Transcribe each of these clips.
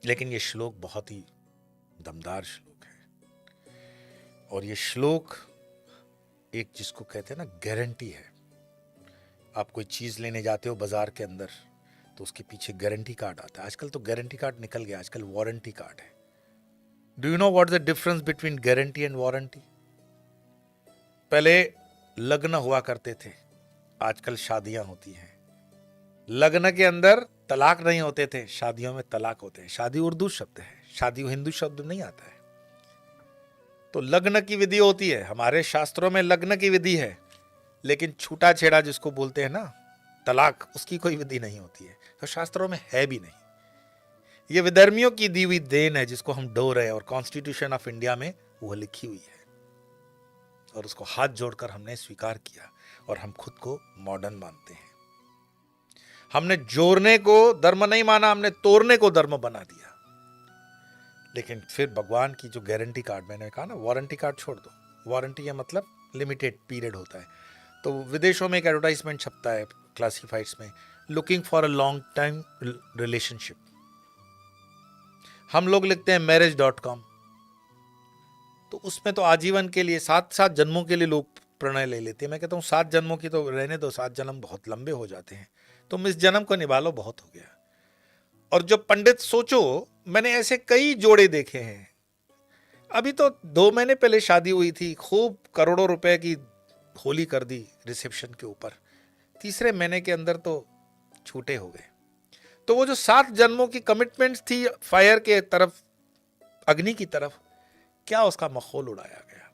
लेकिन ये श्लोक बहुत ही दमदार श्लोक है। और ये श्लोक एक जिसको कहते हैं ना गारंटी है। आप कोई चीज लेने जाते हो बाजार के अंदर तो उसके पीछे गारंटी कार्ड आता है। आजकल तो गारंटी कार्ड निकल गया, आजकल वारंटी कार्ड है। Do you know what the difference between guarantee and warranty? पहले लग्न हुआ करते थे, आजकल शादियां होती हैं। लग्न के अंदर तलाक नहीं होते थे, शादियों में तलाक होते हैं। शादी उर्दू शब्द है, शादी हिंदू शब्द नहीं आता है। तो लग्न की विधि होती है, हमारे शास्त्रों में लग्न की विधि है, लेकिन छूटा छेड़ा जिसको बोलते हैं ना तलाक, उसकी कोई विधि नहीं होती है। तो शास्त्रों में है भी नहीं। ये विधर्मियों की दी हुई देन है जिसको हम डो रहे हैं, और कॉन्स्टिट्यूशन ऑफ इंडिया में वो लिखी हुई है और उसको हाथ जोड़कर हमने स्वीकार किया। और हम खुद को मॉडर्न मानते हैं। हमने जोड़ने को धर्म नहीं माना, हमने तोड़ने को धर्म बना दिया। लेकिन फिर भगवान की जो गारंटी कार्ड, मैंने कहा ना वारंटी कार्ड छोड़ दो, वारंटी का मतलब लिमिटेड पीरियड होता है। तो विदेशों में एक एडवर्टाइजमेंट छपता है क्लासिफाइड्स में, looking for a long time relationship. हम लोग लिखते हैं marriage.com, तो उसमें तो आजीवन के लिए 7 जन्मों के लिए लोग प्रणय ले लेते हैं। मैं कहता हूँ 7 जन्मों की तो रहने दो, 7 जन्म बहुत लंबे हो जाते हैं, तुम इस जन्म को निभा लो, बहुत हो गया। और जो पंडित, सोचो मैंने ऐसे कई जोड़े देखे हैं। अभी तो 2 महीने पहले शादी हुई थी, खूब करोड़ों रुपए की होली कर दी रिसेप्शन के ऊपर, तीसरे महीने के अंदर तो छूटे हो गए। तो वो जो 7 जन्मों की कमिटमेंट्स थी फायर के तरफ, अग्नि की तरफ, क्या उसका माहौल उड़ाया गया।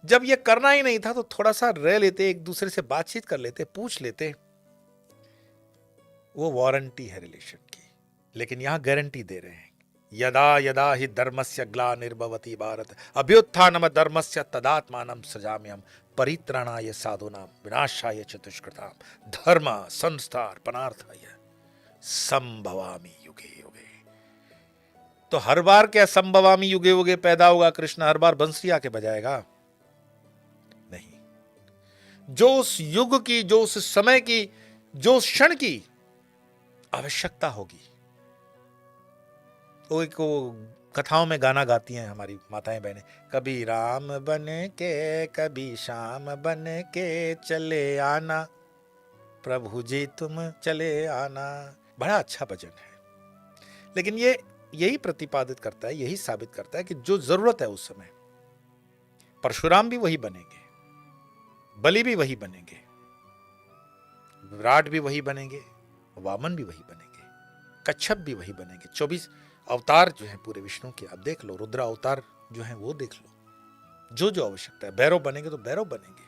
जब ये करना ही नहीं था तो थोड़ा सा रह लेते, एक दूसरे से बातचीत कर लेते, पूछ लेते। वो वारंटी है रिलेशन की, लेकिन यहां गारंटी दे रहे हैं। यदा यदा हि धर्मस्य ग्लानिर्भवति भारत अभ्युत्थानम धर्मस्य तदात्मानं सृजाम्यहम् परित्राणाय साधूनां विनाशाय च दुष्कृतां धर्म संस्थापनार्थाय संभवामि युगे युगे। तो हर बार क्या संभवामि युगे युगे पैदा होगा कृष्ण, हर बार बंसरी आके बजाएगा? नहीं। जो उस युग की, जो उस समय की, जो उस क्षण की आवश्यकता होगी, वो एक कथाओं में गाना गाती हैं हमारी माताएं बहनें, कभी राम बन के कभी श्याम बन के चले आना, प्रभु जी तुम चले आना। बड़ा अच्छा भजन है। लेकिन ये यही प्रतिपादित करता है, यही साबित करता है कि जो जरूरत है उस समय, परशुराम भी वही बनेंगे, बलि भी वही बनेंगे, विराट भी वही बनेंगे, वामन भी वही बनेंगे, कच्छप भी वही बनेंगे। 24 अवतार जो है पूरे विष्णु के, अब देख लो, रुद्र अवतार जो है वो देख लो, जो जो आवश्यकता है। भैरव बनेंगे तो भैरव बनेंगे।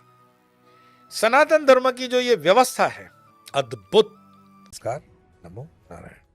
सनातन धर्म की जो ये व्यवस्था है अद्भुत। नमस्कार, नमो नारायण।